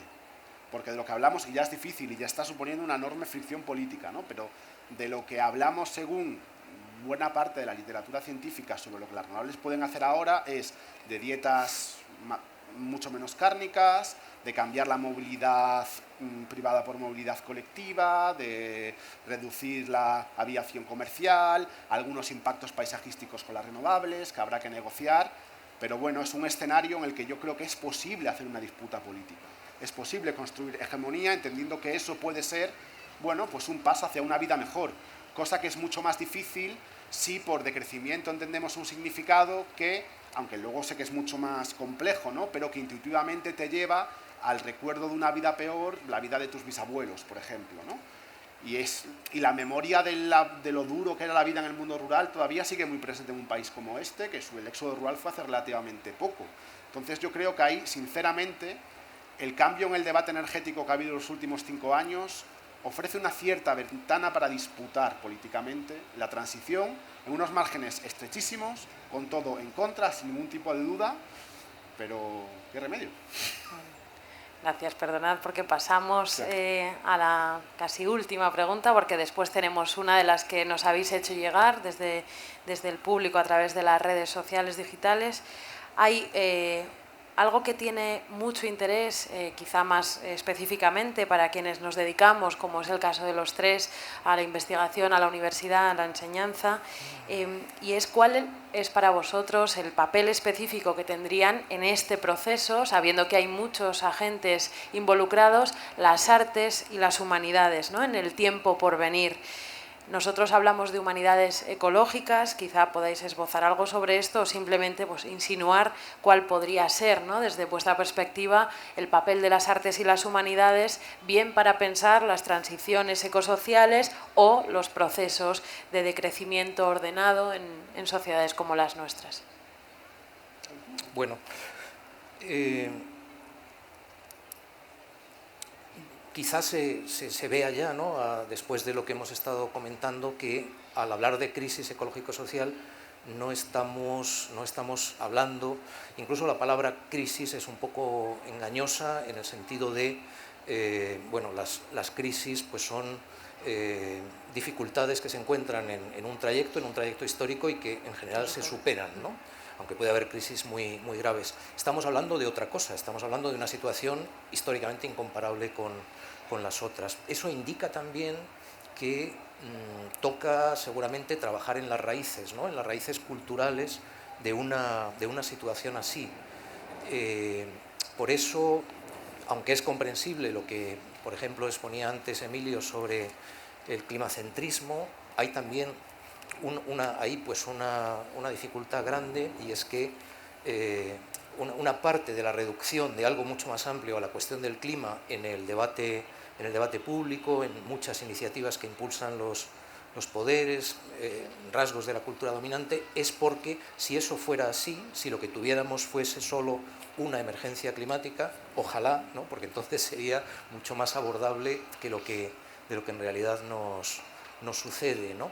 Porque de lo que hablamos, y ya es difícil, y ya está suponiendo una enorme fricción política, ¿no?, pero de lo que hablamos según buena parte de la literatura científica sobre lo que las renovables pueden hacer ahora es de dietas mucho menos cárnicas, de cambiar la movilidad privada por movilidad colectiva, de reducir la aviación comercial, algunos impactos paisajísticos con las renovables que habrá que negociar, pero bueno, es un escenario en el que yo creo que es posible hacer una disputa política. Es posible construir hegemonía entendiendo que eso puede ser, bueno, pues un paso hacia una vida mejor, cosa que es mucho más difícil si por decrecimiento entendemos un significado que, aunque luego sé que es mucho más complejo, ¿no?, pero que intuitivamente te lleva al recuerdo de una vida peor, la vida de tus bisabuelos, por ejemplo, ¿no? Y la memoria de lo duro que era la vida en el mundo rural todavía sigue muy presente en un país como este, que el éxodo rural fue hace relativamente poco. Entonces yo creo que ahí, sinceramente, el cambio en el debate energético que ha habido en los últimos 5 años ofrece una cierta ventana para disputar políticamente la transición en unos márgenes estrechísimos, con todo en contra, sin ningún tipo de duda, pero ¿qué remedio? Gracias, perdonad porque pasamos a la casi última pregunta, porque después tenemos una de las que nos habéis hecho llegar desde el público a través de las redes sociales digitales. Hay algo que tiene mucho interés, quizá más específicamente para quienes nos dedicamos, como es el caso de los tres, a la investigación, a la universidad, a la enseñanza, y es cuál es para vosotros el papel específico que tendrían en este proceso, sabiendo que hay muchos agentes involucrados, las artes y las humanidades, ¿no?, en el tiempo por venir. Nosotros hablamos de humanidades ecológicas, quizá podáis esbozar algo sobre esto o simplemente pues, insinuar cuál podría ser, ¿no?, desde vuestra perspectiva, el papel de las artes y las humanidades, bien para pensar las transiciones ecosociales o los procesos de decrecimiento ordenado en sociedades como las nuestras. Bueno, quizás se vea ya, ¿no?, después de lo que hemos estado comentando, que al hablar de crisis ecológico-social no estamos hablando, incluso la palabra crisis es un poco engañosa en el sentido de, bueno, las crisis pues son dificultades que se encuentran en un trayecto histórico y que en general se superan, ¿no?, aunque puede haber crisis muy graves. Estamos hablando de otra cosa, estamos hablando de una situación históricamente incomparable con las otras. Eso indica también que toca seguramente trabajar en las raíces, ¿no?, en las raíces culturales de una situación así. Por eso, aunque es comprensible lo que, por ejemplo, exponía antes Emilio sobre el climacentrismo, hay también una dificultad grande, y es que una parte de la reducción de algo mucho más amplio a la cuestión del clima en el debate público, en muchas iniciativas que impulsan los los poderes, rasgos de la cultura dominante, es porque si eso fuera así, si lo que tuviéramos fuese solo una emergencia climática, ojalá, ¿no? Porque entonces sería mucho más abordable que de lo que en realidad nos sucede, ¿no?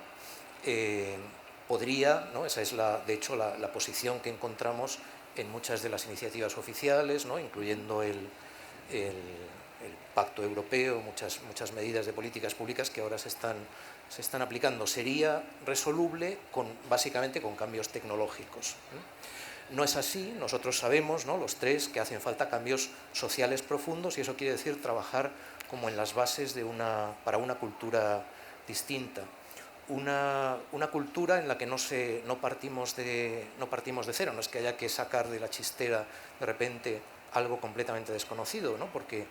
Podría, ¿no? Esa es de hecho la posición que encontramos en muchas de las iniciativas oficiales, ¿no? Incluyendo el Pacto Europeo, muchas medidas de políticas públicas que ahora se están aplicando. Sería resoluble básicamente con cambios tecnológicos. No es así, nosotros sabemos, ¿no?, los tres, que hacen falta cambios sociales profundos, y eso quiere decir trabajar como en las bases para una cultura distinta. Una cultura en la que no partimos de cero, no es que haya que sacar de la chistera de repente algo completamente desconocido, ¿no? Porque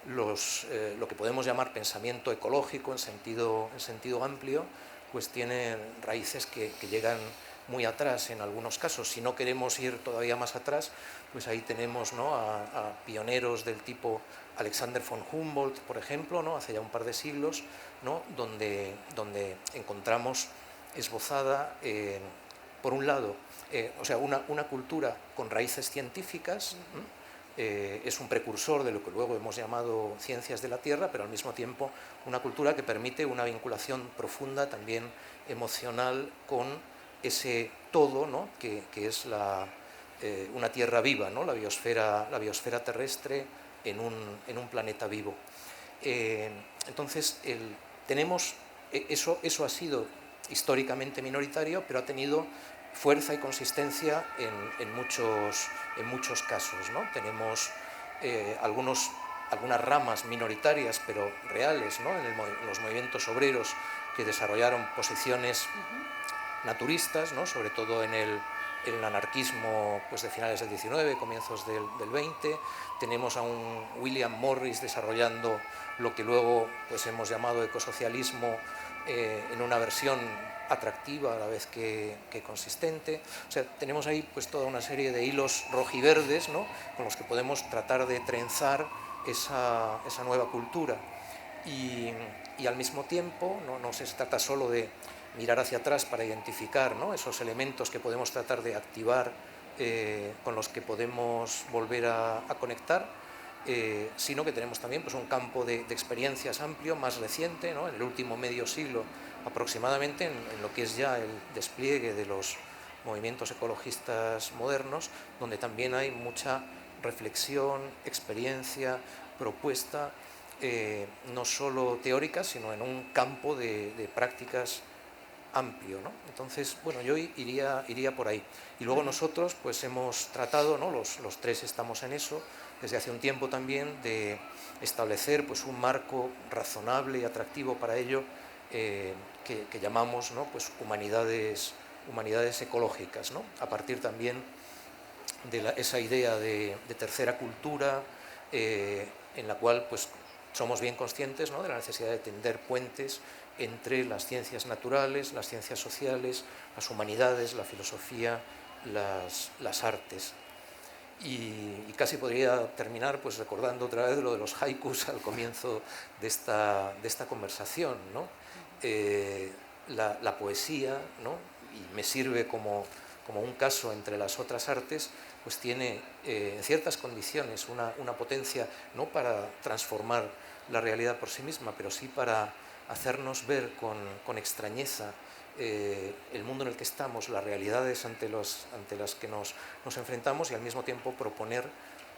lo que podemos llamar pensamiento ecológico en sentido amplio, pues tiene raíces que llegan muy atrás en algunos casos. Si no queremos ir todavía más atrás, pues ahí tenemos, ¿no?, a pioneros del tipo Alexander von Humboldt, por ejemplo, ¿no?, hace ya un par de siglos, ¿no?, donde encontramos esbozada, por un lado, o sea, una cultura con raíces científicas. Es un precursor de lo que luego hemos llamado ciencias de la Tierra, pero al mismo tiempo una cultura que permite una vinculación profunda, también emocional, con ese todo, ¿no?, que es una Tierra viva, ¿no?, la biosfera terrestre en un planeta vivo. Entonces, eso ha sido históricamente minoritario, pero ha tenido fuerza y consistencia en muchos casos, ¿no? Tenemos algunas ramas minoritarias, pero reales, ¿no?, en los movimientos obreros, que desarrollaron posiciones naturistas, ¿no?, sobre todo en el anarquismo, pues, de finales del XIX, comienzos del XX. Tenemos a un William Morris desarrollando lo que luego, pues, hemos llamado ecosocialismo, en una versión atractiva a la vez que consistente. O sea, tenemos ahí, pues, toda una serie de hilos rojiverdes, ¿no?, con los que podemos tratar de trenzar esa nueva cultura. Y al mismo tiempo no se trata solo de mirar hacia atrás para identificar, ¿no?, esos elementos que podemos tratar de activar, con los que podemos volver a conectar, sino que tenemos también, pues, un campo de experiencias amplio, más reciente, ¿no?, en el último medio siglo aproximadamente, en lo que es ya el despliegue de los movimientos ecologistas modernos, donde también hay mucha reflexión, experiencia, propuesta, no solo teóricas, sino en un campo de prácticas amplio, ¿no? Entonces, bueno, yo iría por ahí. Y luego nosotros, pues, hemos tratado, ¿no?, los tres estamos en eso, desde hace un tiempo también, de establecer, pues, un marco razonable y atractivo para ello, que llamamos, ¿no?, pues, humanidades ecológicas, ¿no?, a partir también de esa idea de tercera cultura, en la cual, pues, somos bien conscientes, ¿no?, de la necesidad de tender puentes entre las ciencias naturales, las ciencias sociales, las humanidades, la filosofía, las artes. Y casi podría terminar, pues, recordando otra vez lo de los haikus al comienzo de esta conversación, ¿no? La poesía, ¿no?, y me sirve como un caso entre las otras artes, pues tiene, en ciertas condiciones, una potencia, no para transformar la realidad por sí misma, pero sí para hacernos ver con extrañeza el mundo en el que estamos, las realidades ante las que nos enfrentamos, y al mismo tiempo proponer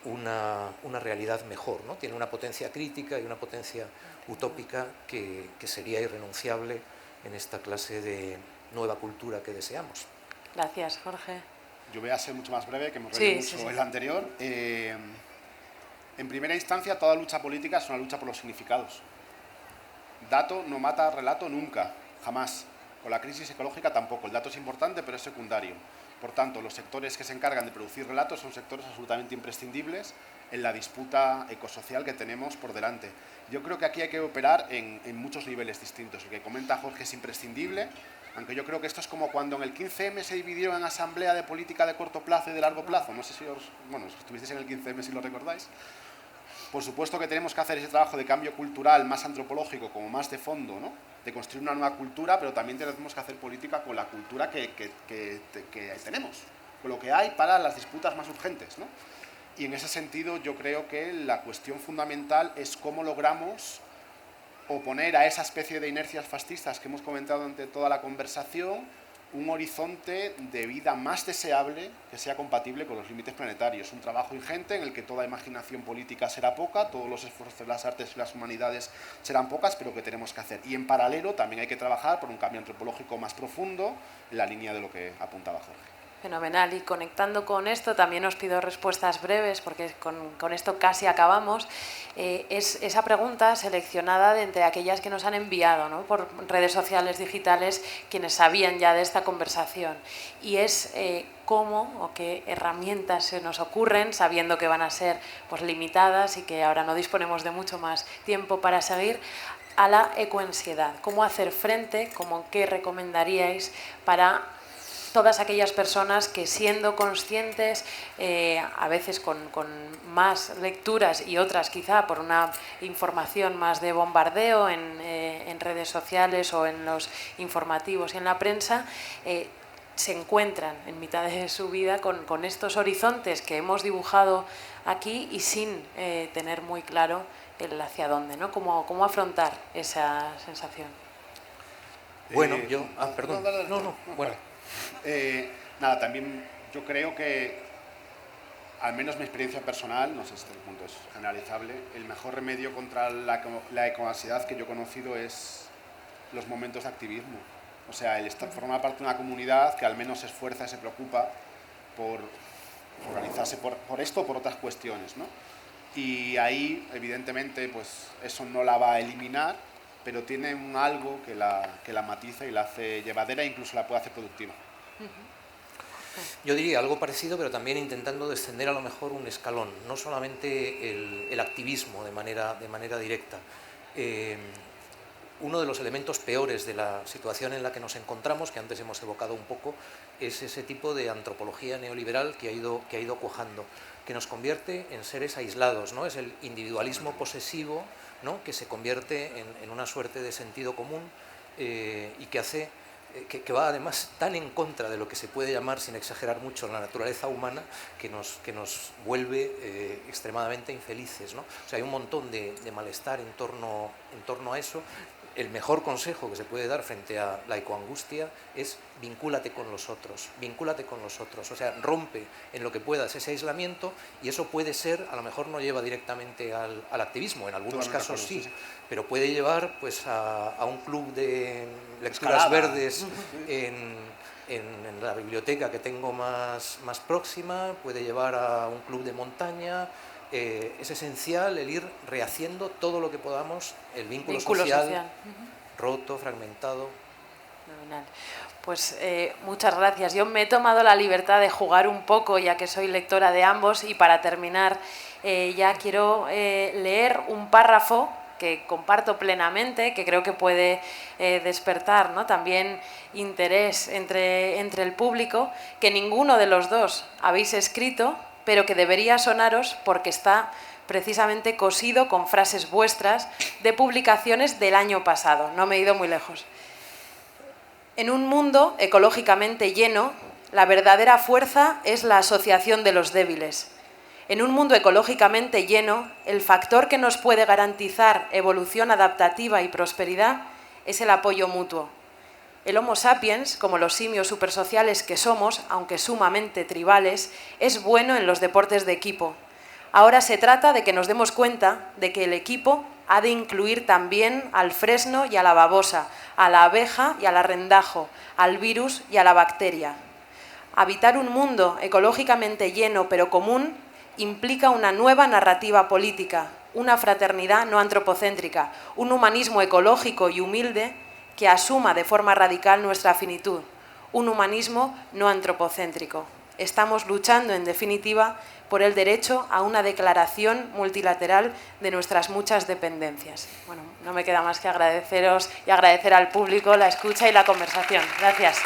una realidad mejor, ¿no? Tiene una potencia crítica y una potencia utópica que sería irrenunciable en esta clase de nueva cultura que deseamos. Gracias, Jorge. Yo voy a ser mucho más breve, que hemos reído mucho el anterior. En primera instancia, toda lucha política es una lucha por los significados. Dato no mata relato nunca, jamás. Con la crisis ecológica tampoco. El dato es importante, pero es secundario. Por tanto, los sectores que se encargan de producir relatos son sectores absolutamente imprescindibles en la disputa ecosocial que tenemos por delante. Yo creo que aquí hay que operar en muchos niveles distintos. Lo que comenta Jorge es imprescindible, aunque yo creo que esto es como cuando en el 15M se dividió en asamblea de política de corto plazo y de largo plazo. No sé si estuvisteis en el 15M, si lo recordáis. Por supuesto que tenemos que hacer ese trabajo de cambio cultural más antropológico, como más de fondo, ¿no?, de construir una nueva cultura, pero también tenemos que hacer política con la cultura que tenemos, con lo que hay para las disputas más urgentes, ¿no? Y en ese sentido yo creo que la cuestión fundamental es cómo logramos oponer a esa especie de inercias fascistas que hemos comentado durante toda la conversación un horizonte de vida más deseable que sea compatible con los límites planetarios. Un trabajo ingente en el que toda imaginación política será poca, todos los esfuerzos de las artes y las humanidades serán pocas, pero que tenemos que hacer. Y en paralelo también hay que trabajar por un cambio antropológico más profundo en la línea de lo que apuntaba Jorge. Fenomenal. Y conectando con esto, también os pido respuestas breves, porque con esto casi acabamos. Es esa pregunta seleccionada de entre aquellas que nos han enviado, ¿no?, por redes sociales digitales, quienes sabían ya de esta conversación. Y es cómo o qué herramientas se nos ocurren, sabiendo que van a ser pues, limitadas y que ahora no disponemos de mucho más tiempo para seguir, a la ecoansiedad. ¿Cómo hacer frente? ¿Cómo qué recomendaríais para todas aquellas personas que, siendo conscientes, a veces con más lecturas y otras quizá por una información más de bombardeo en redes sociales o en los informativos y en la prensa, se encuentran en mitad de su vida con estos horizontes que hemos dibujado aquí y sin tener muy claro el hacia dónde, ¿no? ¿Cómo afrontar esa sensación? Bueno, perdón. Bueno. Nada, también yo creo que, al menos mi experiencia personal, no sé si este punto es generalizable, el mejor remedio contra la ecoansiedad que yo he conocido es los momentos de activismo. O sea, el formar parte de una comunidad que al menos se esfuerza y se preocupa por organizarse por esto o por otras cuestiones, ¿no? Y ahí, evidentemente, pues eso no la va a eliminar, pero tiene un algo que la matiza y la hace llevadera e incluso la puede hacer productiva. Yo diría algo parecido, pero también intentando descender a lo mejor un escalón, no solamente el activismo de manera directa. Uno de los elementos peores de la situación en la que nos encontramos, que antes hemos evocado un poco, es ese tipo de antropología neoliberal que ha ido cuajando, que nos convierte en seres aislados, ¿no? Es el individualismo posesivo, ¿no?, que se convierte en una suerte de sentido común y que hace que va además tan en contra de lo que se puede llamar, sin exagerar mucho, la naturaleza humana, que nos vuelve extremadamente infelices, ¿no? O sea, hay un montón de malestar en torno a eso. El mejor consejo que se puede dar frente a la ecoangustia es vincúlate con los otros, o sea, rompe en lo que puedas ese aislamiento, y eso puede ser, a lo mejor no lleva directamente al activismo, en algunos casos sí, pero puede llevar pues a un club de lecturas verdes en la biblioteca que tengo más próxima, puede llevar a un club de montaña. Es esencial el ir rehaciendo todo lo que podamos el vínculo social. Roto, fragmentado. Fenomenal. Pues muchas gracias. Yo me he tomado la libertad de jugar un poco, ya que soy lectora de ambos, y para terminar ya quiero leer un párrafo que comparto plenamente, que creo que puede despertar, ¿no?, también interés entre el público, que ninguno de los dos habéis escrito, pero que debería sonaros porque está precisamente cosido con frases vuestras de publicaciones del año pasado. No me he ido muy lejos. En un mundo ecológicamente lleno, la verdadera fuerza es la asociación de los débiles. En un mundo ecológicamente lleno, el factor que nos puede garantizar evolución adaptativa y prosperidad es el apoyo mutuo. El Homo sapiens, como los simios supersociales que somos, aunque sumamente tribales, es bueno en los deportes de equipo. Ahora se trata de que nos demos cuenta de que el equipo ha de incluir también al fresno y a la babosa, a la abeja y al arrendajo, al virus y a la bacteria. Habitar un mundo ecológicamente lleno pero común implica una nueva narrativa política, una fraternidad no antropocéntrica, un humanismo ecológico y humilde que asuma de forma radical nuestra finitud, un humanismo no antropocéntrico. Estamos luchando, en definitiva, por el derecho a una declaración multilateral de nuestras muchas dependencias. Bueno, no me queda más que agradeceros y agradecer al público la escucha y la conversación. Gracias.